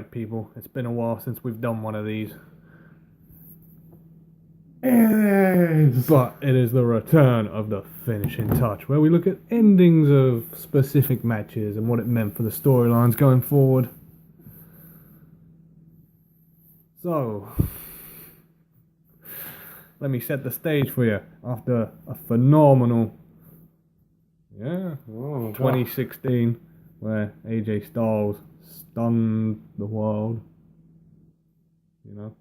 Alright, people, it's been a while since we've done one of these. But it is the return of the finishing touch, where we look at endings of specific matches and what it meant for the storylines going forward. So, let me set the stage for you. After a phenomenal 2016, where AJ Styles stunned the world. You know,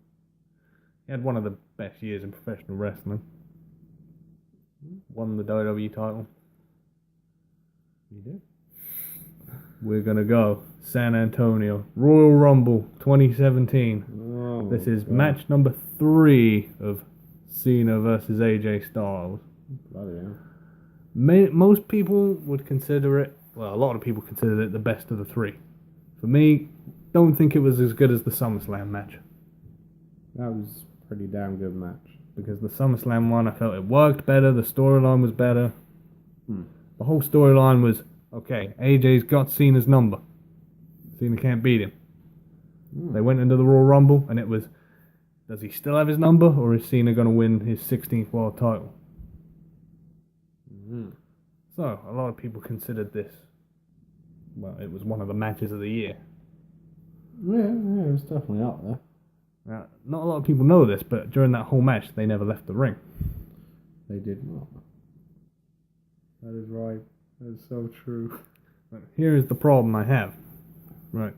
he had one of the best years in professional wrestling. Won the WWE title. You did? We're gonna go San Antonio Royal Rumble 2017. Oh, this is God. match number 3 of Cena versus AJ Styles. Bloody hell. Most people would consider it, well, a lot of people consider it the best of the 3. For me, don't think it was as good as the SummerSlam match. That was a pretty damn good match. Because the SummerSlam one, I felt it worked better, the storyline was better. The whole storyline was, okay, AJ's got Cena's number. Cena can't beat him. They went into the Royal Rumble, and it was, does he still have his number, or is Cena going to win his 16th world title? So, a lot of people considered this, well, it was one of the matches of the year. Yeah, it was definitely up there. Now, not a lot of people know this, but during that whole match, they never left the ring. They did not. That is right. That is so true. But here is the problem I have. Right.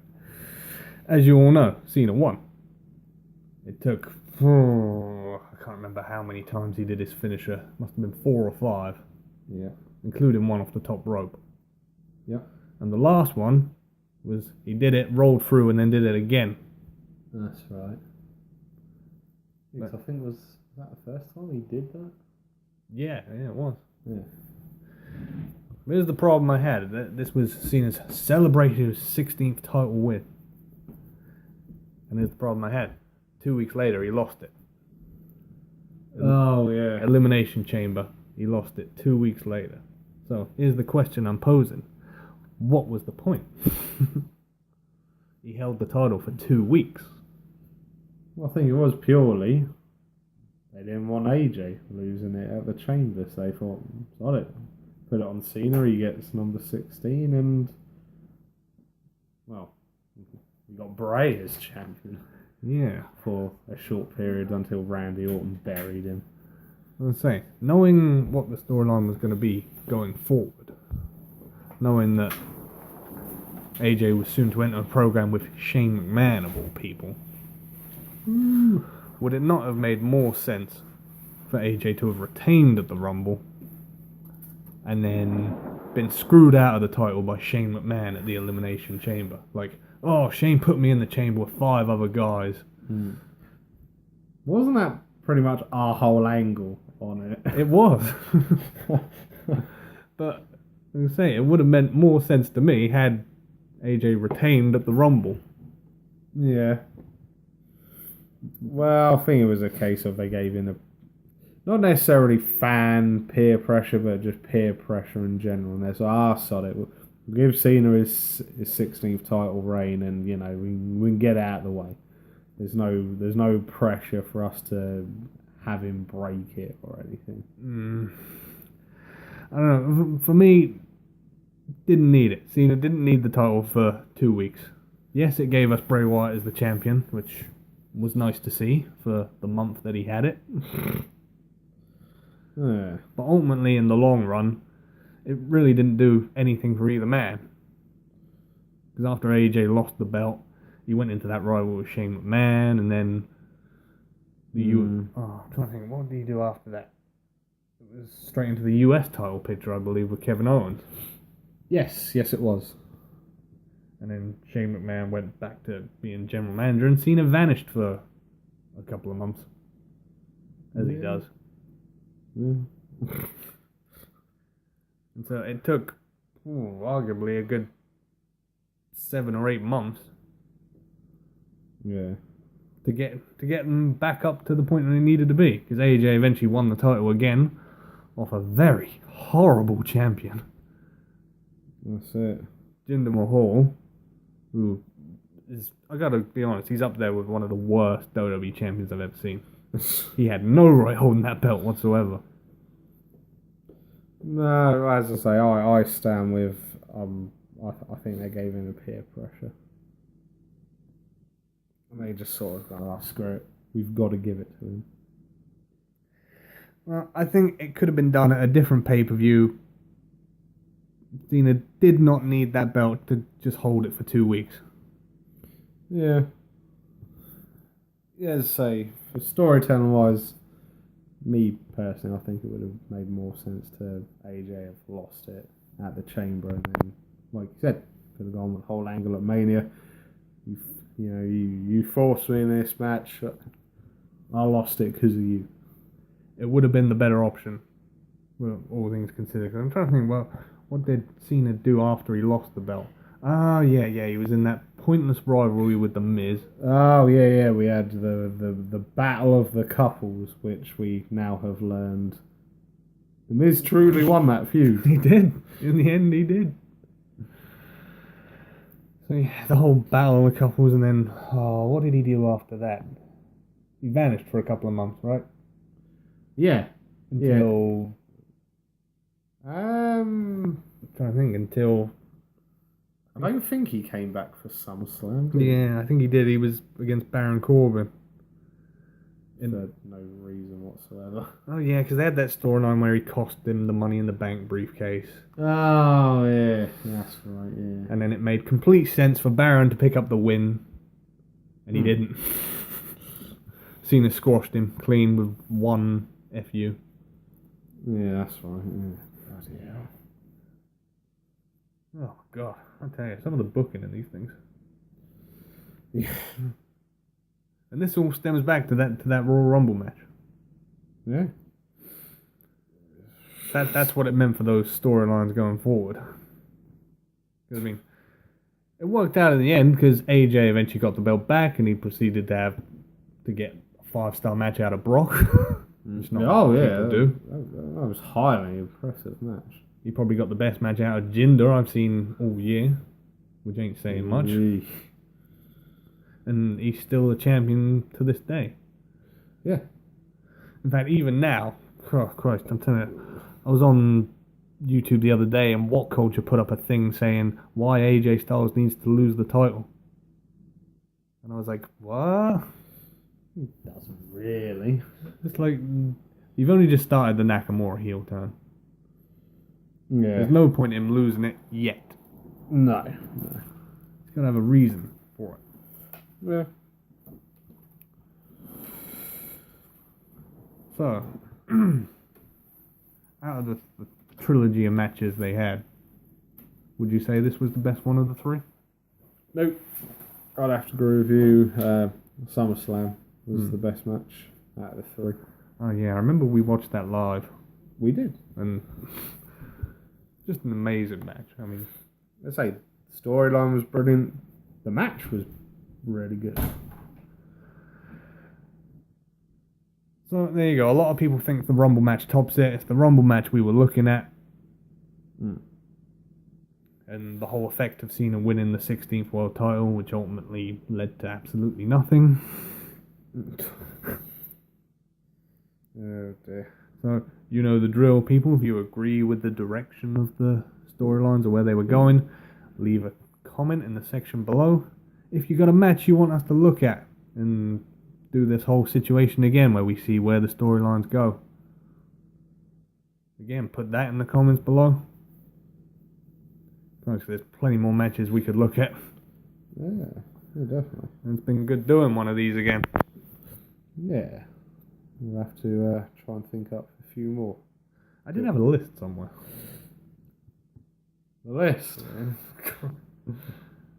As you all know, Cena won. It took, I can't remember how many times he did his finisher. Must have been 4 or 5. Yeah. Including one off the top rope. Yeah. And the last one was, he did it, rolled through, and then did it again. That's right. Because I think was that the first time he did that? Yeah, it was. Yeah. Here's the problem I had. This was Cena's celebrated 16th title win. And here's the problem I had. 2 weeks later, he lost it. Oh, yeah. Elimination Chamber. He lost it 2 weeks later. So, here's the question I'm posing. What was the point? He held the title for 2 weeks. Well, I think it was purely they didn't want AJ losing it at the Chamber, so they thought, got it. Put it on Cena, he gets number 16, and, well, we got Bray as champion. Yeah. For a short period until Randy Orton buried him. I was saying, knowing what the storyline was going to be going forward, knowing that AJ was soon to enter a program with Shane McMahon of all people, would it not have made more sense for AJ to have retained at the Rumble and then been screwed out of the title by Shane McMahon at the Elimination Chamber? Like, oh, Shane put me in the chamber with 5 other guys. Wasn't that pretty much our whole angle on it? It was. But, like I say, it would have meant more sense to me had AJ retained at the Rumble. Yeah. Well, I think it was a case of they gave in a, not necessarily fan peer pressure, but just peer pressure in general. And they're so, sod it. We'll give Cena his 16th title reign, and you know we can get it out of the way. There's no pressure for us to have him break it or anything. I don't know. For me, didn't need it. Cena didn't need the title for 2 weeks. Yes, it gave us Bray Wyatt as the champion, which was nice to see for the month that he had it. But ultimately, in the long run, it really didn't do anything for either man. Because after AJ lost the belt, he went into that rival with Shane McMahon, and then I'm trying to think, what did he do after that? It was straight into the US title picture, I believe, with Kevin Owens. Yes, it was. And then Shane McMahon went back to being general manager, and Cena vanished for a couple of months. As he does. And so it took, arguably, a good 7 or 8 months. Yeah. To get him back up to the point that he needed to be. Because AJ eventually won the title again off a very horrible champion. That's it. Jinder Mahal, who I gotta be honest, he's up there with one of the worst WWE champions I've ever seen. He had no right holding that belt whatsoever. No, as I say, I stand with. I think they gave him the peer pressure. And they just sort of go, oh, screw it. We've got to give it to him. Well, I think it could have been done at a different pay-per-view. Cena did not need that belt to just hold it for 2 weeks. Yeah. Yeah, as I say, for storytelling-wise, me personally, I think it would have made more sense to AJ have lost it at the Chamber, and then, like you said, could have gone with the whole angle at Mania. You forced me in this match. I lost it because of you. It would have been the better option, well, all things considered. 'Cause I'm trying to think, well, what did Cena do after he lost the belt? Ah, yeah, he was in that pointless rivalry with The Miz. Oh, yeah, we had the battle of the couples, which we now have learned. The Miz truly won that feud. He did. In the end, he did. So, yeah, the whole battle of the couples, and then, what did he do after that? He vanished for a couple of months, right? Yeah. Until... I'm trying to think, until... I don't think he came back for SummerSlam. Yeah, I think he did. He was against Baron Corbin. For no reason whatsoever. Oh, yeah, because they had that storyline where he cost him the Money in the Bank briefcase. Oh, yeah. That's right, yeah. And then it made complete sense for Baron to pick up the win. And he didn't. Cena squashed him clean with one FU. Yeah, that's right. Yeah. Bloody hell. Oh, God. I tell you, some of the booking in these things. Yeah. And this all stems back to that Royal Rumble match. Yeah. That's what it meant for those storylines going forward. 'Cause, I mean, it worked out in the end because AJ eventually got the belt back and he proceeded to get a 5-star match out of Brock. Which not people do. That was highly impressive match. He probably got the best match out of Jinder I've seen all year, which ain't saying much. And he's still the champion to this day. Yeah. In fact, even now, oh Christ, I'm telling you, I was on YouTube the other day and What Culture put up a thing saying why AJ Styles needs to lose the title. And I was like, what? He doesn't really. It's like, you've only just started the Nakamura heel turn. Yeah. There's no point in him losing it yet. No. He's got to have a reason for it. Yeah. So, out of the trilogy of matches they had, would you say this was the best one of the three? Nope. I'd have to agree with you. SummerSlam was the best match out of the three. Oh yeah, I remember we watched that live. We did. And just an amazing match. I mean, let's say the storyline was brilliant. The match was really good. So there you go. A lot of people think the Rumble match tops it. It's the Rumble match we were looking at. And the whole effect of Cena winning the 16th world title, which ultimately led to absolutely nothing. Oh dear. So, you know the drill, people. If you agree with the direction of the storylines or where they were going, leave a comment in the section below. If you got a match you want us to look at and do this whole situation again where we see where the storylines go. Again, put that in the comments below. There's plenty more matches we could look at. Yeah, definitely. And it's been good doing one of these again. Yeah. We'll have to try and think up a few more. I did have a list somewhere. The list?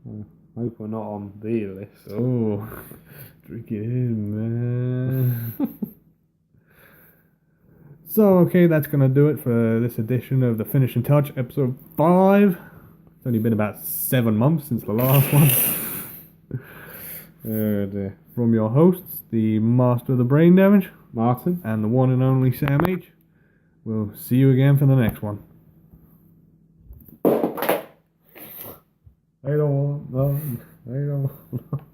I hope we're not on the list. Oh, drink it in, man. So, okay, that's going to do it for this edition of The Finishing Touch, episode 5. It's only been about 7 months since the last one. Oh dear. From your hosts, the master of the brain damage, Martin, and the one and only Sam H. We'll see you again for the next one. They don't want none. They don't want none.